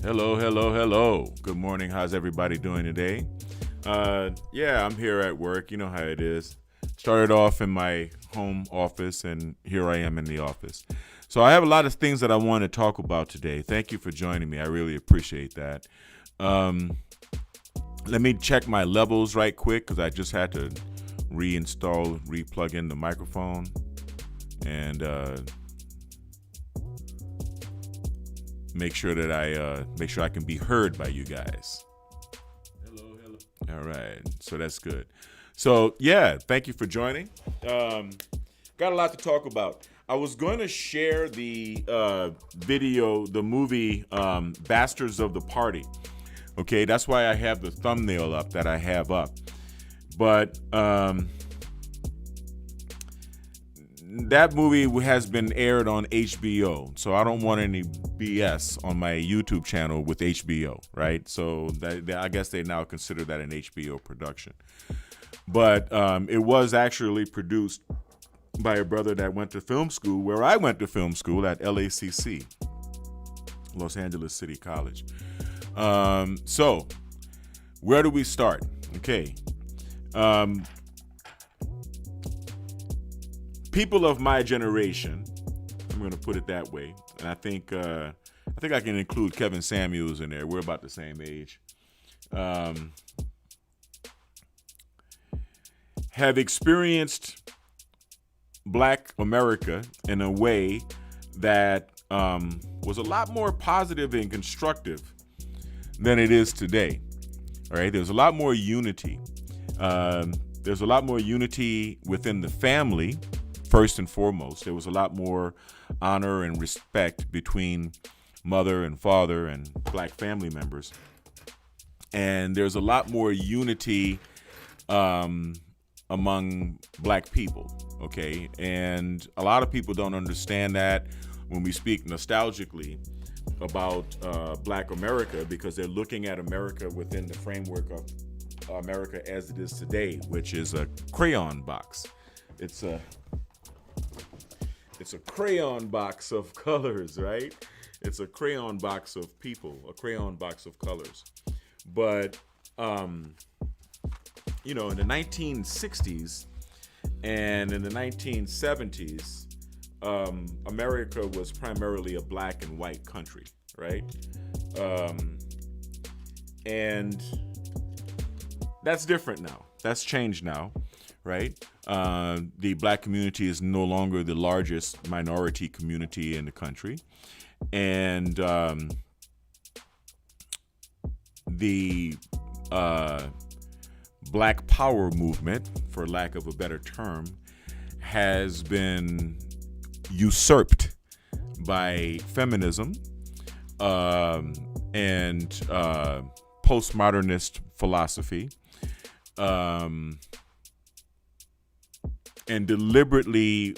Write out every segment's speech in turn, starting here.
Hello, hello, hello. Good morning. How's everybody doing today? I'm here at work. You know how it is. Started off in my home office, and here I am in the office. So I have a lot of things that I want to talk about today. Thank you for joining me. I really appreciate that. Um, Let me check my levels right quick because I just had to replug in the microphone, and make sure I can be heard by you guys. Hello, hello. All right, so that's good. So yeah, thank you for joining. Got a lot to talk about. I was going to share the the movie Bastards of the Party. Okay, that's why I have the thumbnail up that I have up. But that movie has been aired on HBO, so I don't want any BS on my YouTube channel with HBO, right? So I guess they now consider that an HBO production. But it was actually produced by a brother that went to film school where I went to film school at LACC, Los Angeles City College. So where do we start? Okay. People of my generation, I'm going to put it that way, and I think I can include Kevin Samuels in there. We're about the same age. Have experienced Black America in a way that was a lot more positive and constructive than it is today. All right, there's a lot more unity. There's a lot more unity within the family. First and foremost, there was a lot more honor and respect between mother and father and Black family members. And there's a lot more unity among Black people, okay? And a lot of people don't understand that when we speak nostalgically about Black America, because they're looking at America within the framework of America as it is today, which is a crayon box. It's a crayon box of colors, right? It's a crayon box of people, a crayon box of colors. But, in the 1960s and in the 1970s, America was primarily a Black and white country, right? And that's different now. That's changed now, right? The Black community is no longer the largest minority community in the country. And the Black Power movement, for lack of a better term, has been usurped by feminism and postmodernist philosophy, and deliberately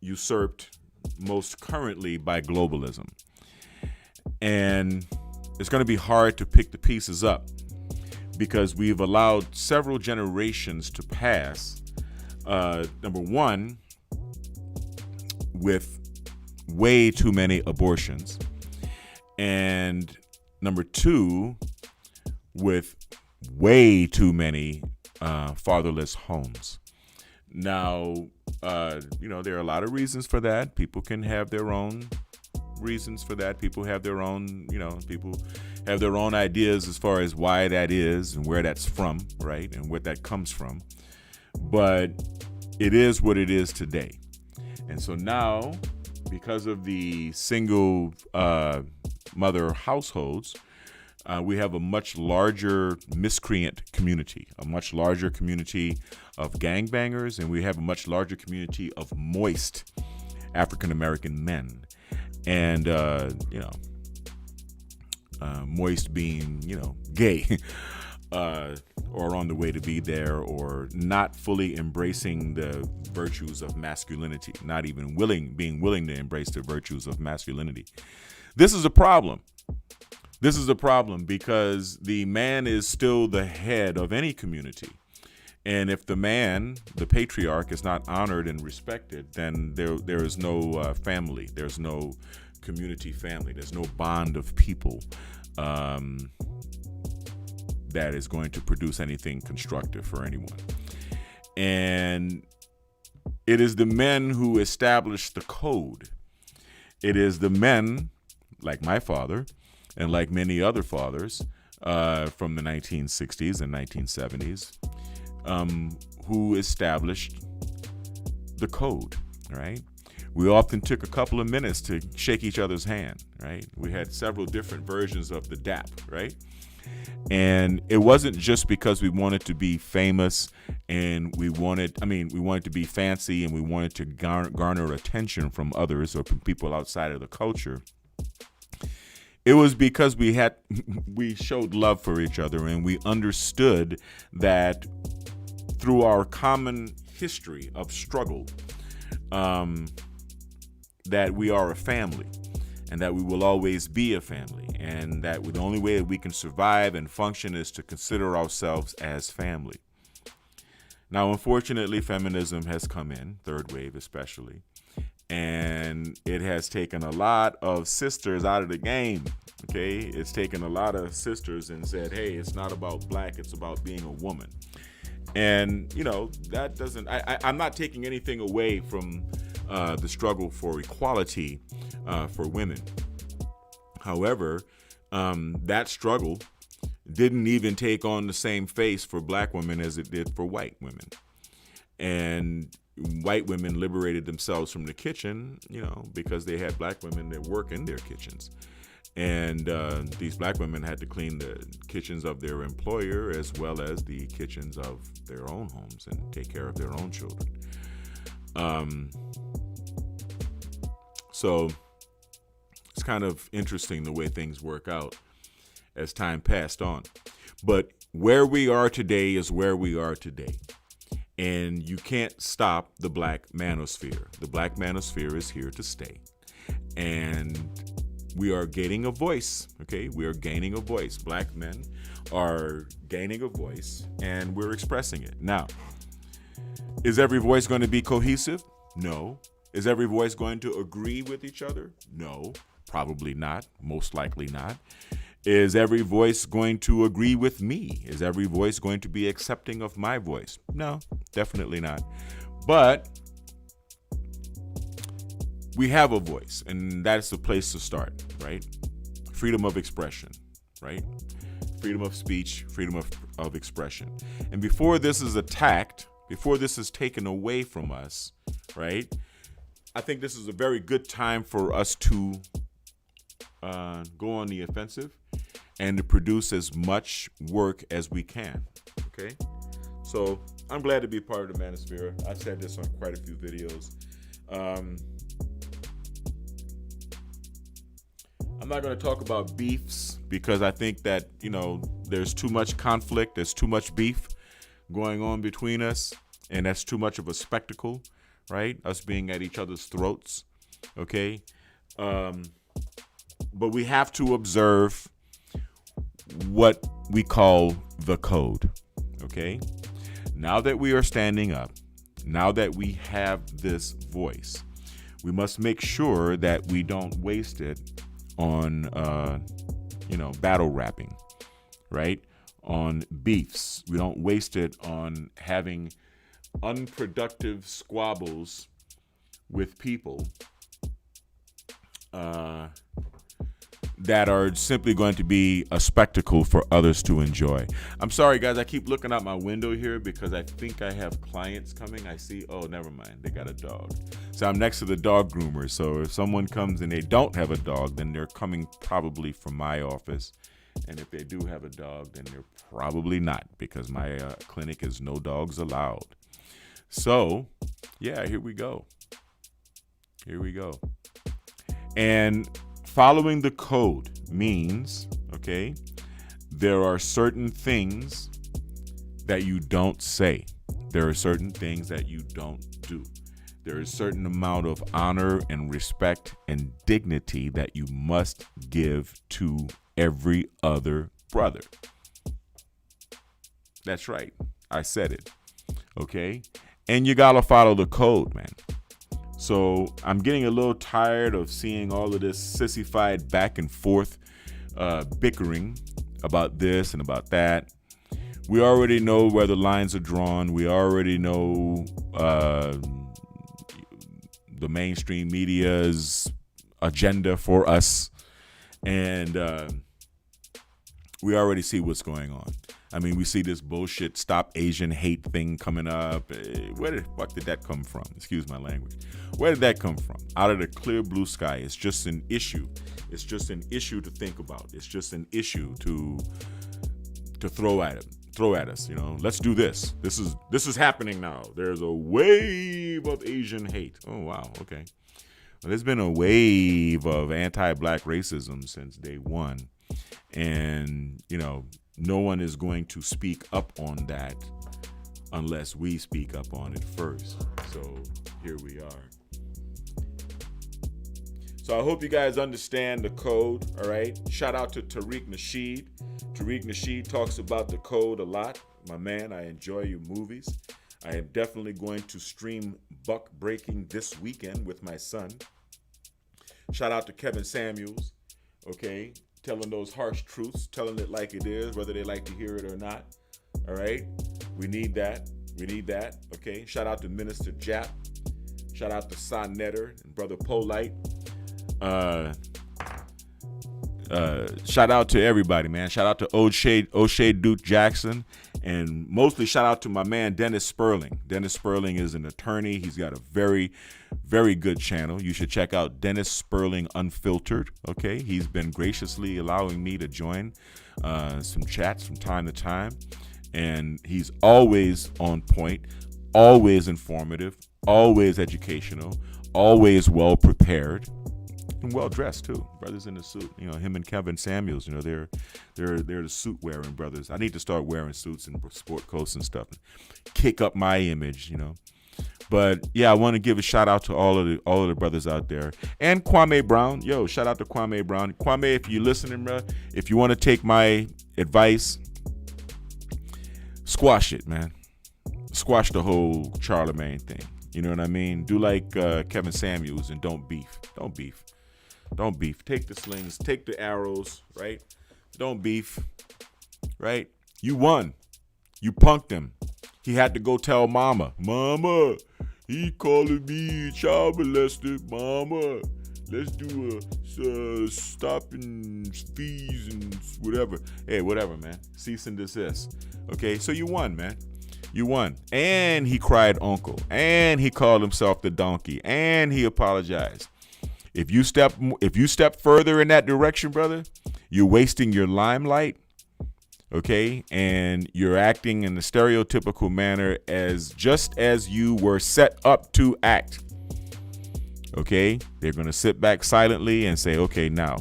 usurped most currently by globalism. And it's going to be hard to pick the pieces up because we've allowed several generations to pass. Number one, with way too many abortions. And number two, with way too many fatherless homes. Now, there are a lot of reasons for that. People can have their own reasons for that. People have their own, people have their own ideas as far as why that is and where that's from, right? And what that comes from. But it is what it is today. And so now, because of the single mother households, we have a much larger miscreant community, a much larger community of gangbangers, and we have a much larger community of moist African-American men. And, moist being, gay or on the way to be there, or not fully embracing the virtues of masculinity, not even being willing to embrace the virtues of masculinity. This is a problem. This is a problem because the man is still the head of any community. And if the man, the patriarch, is not honored and respected, then there is no family. There's no community family. There's no bond of people that is going to produce anything constructive for anyone. And it is the men who establish the code. It is the men, like my father, and like many other fathers from the 1960s and 1970s, who established the code, right? We often took a couple of minutes to shake each other's hand, right? We had several different versions of the dap, right? And it wasn't just because we wanted to be famous and we wanted to be fancy and we wanted to garner attention from others or from people outside of the culture. It was because we showed love for each other, and we understood that through our common history of struggle, that we are a family, and that we will always be a family, and that the only way that we can survive and function is to consider ourselves as family. Now, unfortunately, feminism has come in, third wave especially, and it has taken a lot of sisters out of the game, okay? It's taken a lot of sisters and said, hey, it's not about black, it's about being a woman. And, that doesn't, I'm not taking anything away from the struggle for equality for women. However, that struggle didn't even take on the same face for black women as it did for white women. And white women liberated themselves from the kitchen, because they had black women that work in their kitchens. And these black women had to clean the kitchens of their employer as well as the kitchens of their own homes and take care of their own children. So it's kind of interesting the way things work out as time passed on. But where we are today is where we are today. And you can't stop the black manosphere. The black manosphere is here to stay. And we are gaining a voice, okay? We are gaining a voice. Black men are gaining a voice, and we're expressing it. Now, is every voice going to be cohesive? No. Is every voice going to agree with each other? No, probably not. Most likely not. Is every voice going to agree with me? Is every voice going to be accepting of my voice? No, definitely not. But we have a voice, and that's the place to start, right? Freedom of expression, right? Freedom of speech, freedom of expression. And before this is attacked, before this is taken away from us, right? I think this is a very good time for us to go on the offensive and to produce as much work as we can, okay? So I'm glad to be part of the manosphere. I've said this on quite a few videos. I'm not going to talk about beefs because I think that, there's too much conflict, there's too much beef going on between us, and that's too much of a spectacle, right? Us being at each other's throats, okay? But we have to observe what we call the code, okay? Now that we are standing up, now that we have this voice, we must make sure that we don't waste it on, battle rapping, right? On beefs. We don't waste it on having unproductive squabbles with people that are simply going to be a spectacle for others to enjoy. I'm sorry, guys. I keep looking out my window here because I think I have clients coming. I see, never mind. They got a dog. So I'm next to the dog groomer. So if someone comes and they don't have a dog, then they're coming probably from my office. And if they do have a dog, then they're probably not because my clinic is no dogs allowed. So, yeah, here we go. And following the code means, okay, there are certain things that you don't say. There are certain things that you don't do. There is a certain amount of honor and respect and dignity that you must give to every other brother. That's right. I said it. Okay? And you got to follow the code, man. So I'm getting a little tired of seeing all of this sissified back and forth bickering about this and about that. We already know where the lines are drawn. We already know the mainstream media's agenda for us. And we already see what's going on. I mean, we see this bullshit Stop Asian Hate thing coming up. Where the fuck did that come from? Excuse my language. Where did that come from? Out of the clear blue sky. It's just an issue. It's just an issue to think about. It's just an issue to throw at us. You know, let's do this. This is happening now. There's a wave of Asian hate. Oh wow. Okay. Well, there's been a wave of anti-black racism since day one, and you know, no one is going to speak up on that unless we speak up on it first. So here we are. So I hope you guys understand the code, all right? Shout out to Tariq Nasheed. Tariq Nasheed talks about the code a lot. My man, I enjoy your movies. I am definitely going to stream Buck Breaking this weekend with my son. Shout out to Kevin Samuels, okay? Telling those harsh truths, telling it like it is, whether they like to hear it or not. All right? We need that. Okay? Shout out to Minister Jap. Shout out to Son Netter and Brother Polite. Shout out to everybody, man. Shout out to O'Shea Duke Jackson. And mostly shout out to my man, Dennis Sperling. Dennis Sperling is an attorney. He's got a very, very good channel. You should check out Dennis Sperling Unfiltered. Okay, he's been graciously allowing me to join some chats from time to time. And he's always on point, always informative, always educational, always well prepared. And well dressed too, brothers in the suit. You know, him and Kevin Samuels. You know, they're the suit wearing brothers. I need to start wearing suits and sport coats and stuff, kick up my image. You know, but yeah, I want to give a shout out to all of the brothers out there, and Kwame Brown. Yo, shout out to Kwame Brown. Kwame, if you listening, bro, if you want to take my advice, squash it, man. Squash the whole Charlemagne thing. You know what I mean? Do like Kevin Samuels and don't beef. Don't beef. Take the slings, take the arrows, right? Don't beef, right? You won. You punked him. He had to go tell mama, he calling me child molested, mama. Let's do a stopping fees and whatever. Hey, whatever, man. Cease and desist. Okay, so you won, man. You won. And he cried uncle. And he called himself the donkey. And he apologized. If you step further in that direction, brother, you're wasting your limelight, okay? And you're acting in a stereotypical manner just as you were set up to act, okay? They're going to sit back silently and say, okay, now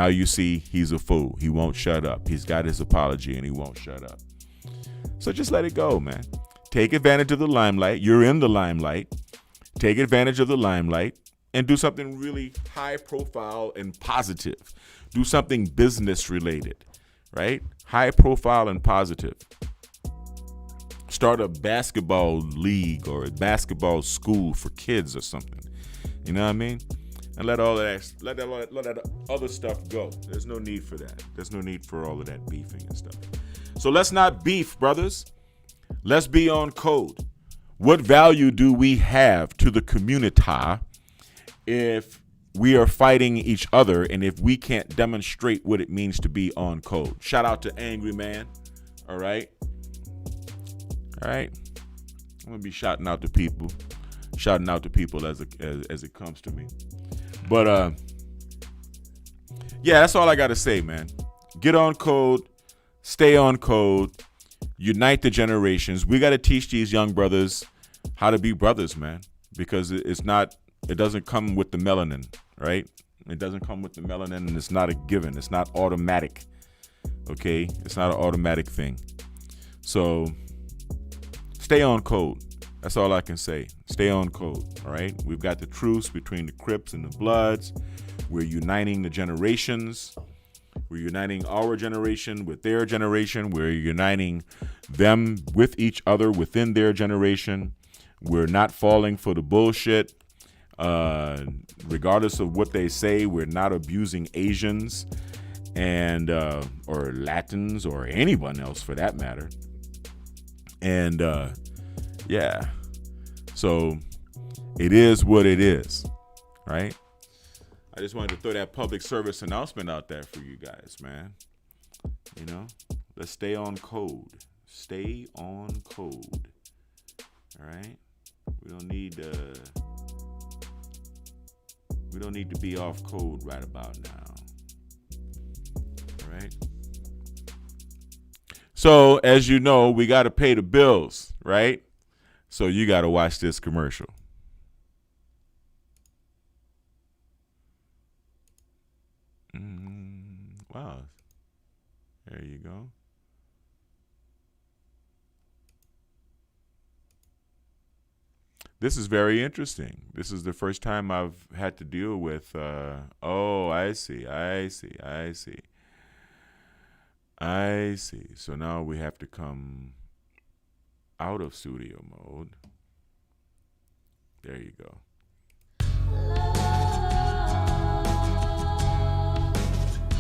you see he's a fool. He won't shut up. He's got his apology and he won't shut up. So just let it go, man. Take advantage of the limelight. You're in the limelight. Take advantage of the limelight. And do something really high profile and positive. Do something business related, right? High profile and positive. Start a basketball league or a basketball school for kids or something. You know what I mean? And let that other stuff go. There's no need for that. There's no need for all of that beefing and stuff. So let's not beef, brothers. Let's be on code. What value do we have to the community if we are fighting each other and if we can't demonstrate what it means to be on code? Shout out to Angry Man. All right. I'm gonna be shouting out to people as it comes to me. But yeah, that's all I gotta say, man. Get on code, stay on code, unite the generations. We gotta teach these young brothers how to be brothers, man, because it doesn't come with the melanin, right? It doesn't come with the melanin, and it's not a given. It's not automatic, okay? It's not an automatic thing. So stay on code. That's all I can say. Stay on code, all right? We've got the truce between the Crips and the Bloods. We're uniting the generations. We're uniting our generation with their generation. We're uniting them with each other within their generation. We're not falling for the bullshit. Regardless of what they say, we're not abusing Asians and or Latins or anyone else for that matter. And yeah, so it is what it is, right? I just wanted to throw that public service announcement out there for you guys, man. You know, let's stay on code. Stay on code. All right. We don't need to be off code right about now. All right. So as you know, we got to pay the bills, right? So you got to watch this commercial. Wow. There you go. This is very interesting. This is the first time I've had to deal with, oh, I see. So now we have to come out of studio mode. There you go.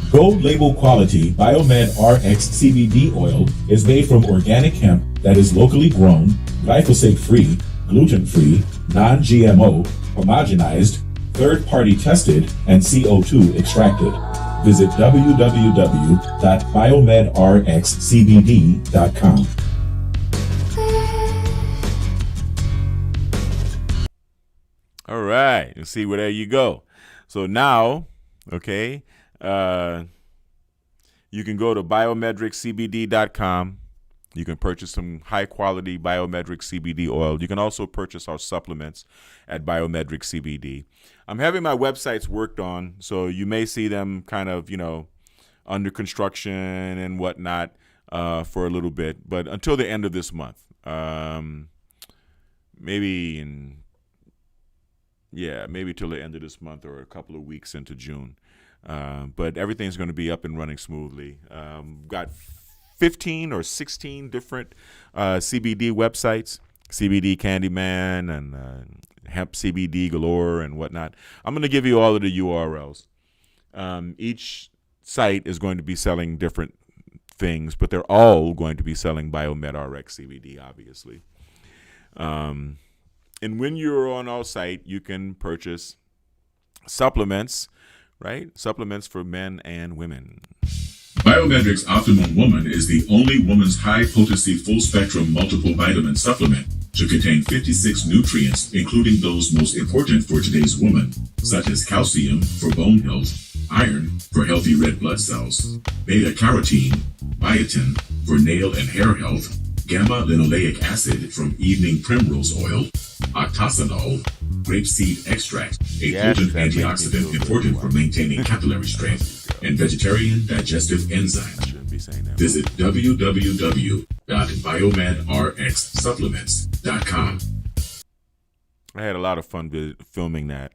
Gold label quality Biomed RX CBD oil is made from organic hemp that is locally grown, glyphosate free, gluten free, non-GMO, homogenized, third-party tested, and CO2 extracted. Visit www.biomedrxcbd.com. All right. You see, well, there you go. So now, okay, you can go to biomedrixcbd.com. You can purchase some high-quality Biomedric CBD oil. You can also purchase our supplements at Biomedric CBD. I'm having my websites worked on, so you may see them kind of, under construction and whatnot for a little bit, but until the end of this month. Maybe till the end of this month or a couple of weeks into June. But everything's going to be up and running smoothly. Got 15 or 16 different CBD websites, CBD Candyman and Hemp CBD Galore and whatnot. I'm going to give you all of the URLs. Each site is going to be selling different things, but they're all going to be selling Biomed RX CBD, obviously. And when you're on our site, you can purchase supplements, right? Supplements for men and women. Biomedric's Optimum Woman is the only woman's high-potency full-spectrum multiple vitamin supplement to contain 56 nutrients, including those most important for today's woman, such as calcium for bone health, iron for healthy red blood cells, beta-carotene, biotin for nail and hair health, gamma-linoleic acid from evening primrose oil, octasanol, grapeseed extract, a potent antioxidant important for maintaining capillary strength, and vegetarian digestive enzymes. Visit www.biomedrxsupplements.com. I had a lot of fun filming that.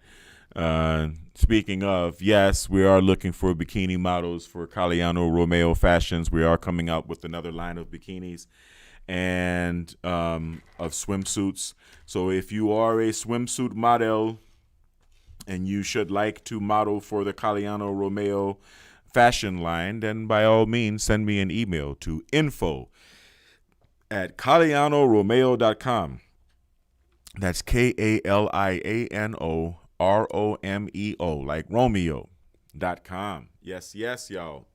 Speaking of, yes, we are looking for bikini models for Caliano Romeo Fashions. We are coming out with another line of bikinis and of swimsuits. So if you are a swimsuit model and you should like to model for the Caliano Romeo fashion line, then by all means send me an email to info@calianoromeo.com. That's KALIANOROMEO, like Romeo.com. Yes, y'all.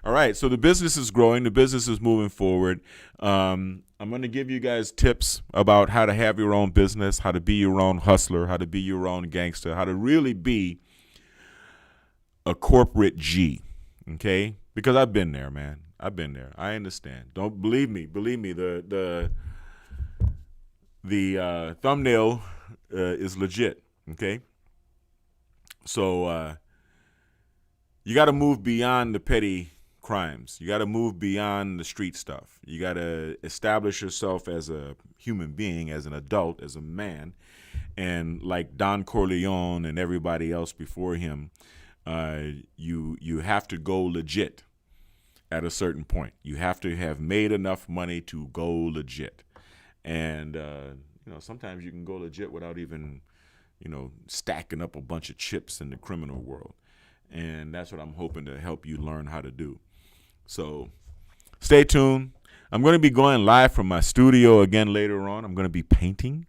All right, so the business is growing. The business is moving forward. I'm going to give you guys tips about how to have your own business, how to be your own hustler, how to be your own gangster, how to really be a corporate G, okay? Because I've been there, man. I've been there. I understand. Don't believe me. Believe me, the thumbnail is legit, okay? So you got to move beyond the petty crimes. You got to move beyond the street stuff. You got to establish yourself as a human being, as an adult, as a man. And like Don Corleone and everybody else before him, you have to go legit at a certain point. You have to have made enough money to go legit. And, sometimes you can go legit without even, stacking up a bunch of chips in the criminal world. And that's what I'm hoping to help you learn how to do. So stay tuned. I'm going to be going live from my studio again later on. I'm going to be painting.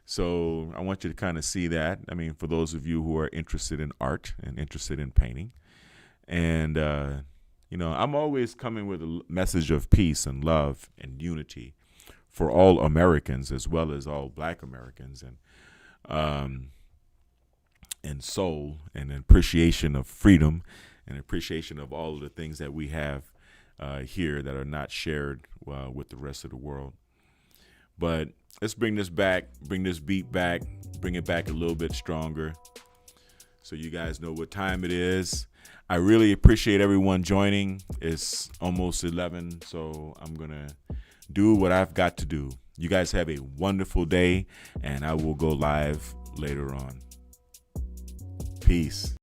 So I want you to kind of see that. I mean, for those of you who are interested in art and interested in painting. And, I'm always coming with a message of peace and love and unity for all Americans as well as all Black Americans, and soul and appreciation of freedom and appreciation of all of the things that we have here that are not shared with the rest of the world. But let's bring this back, bring this beat back, bring it back a little bit stronger so you guys know what time it is. I really appreciate everyone joining. It's almost 11, so I'm going to do what I've got to do. You guys have a wonderful day, and I will go live later on. Peace.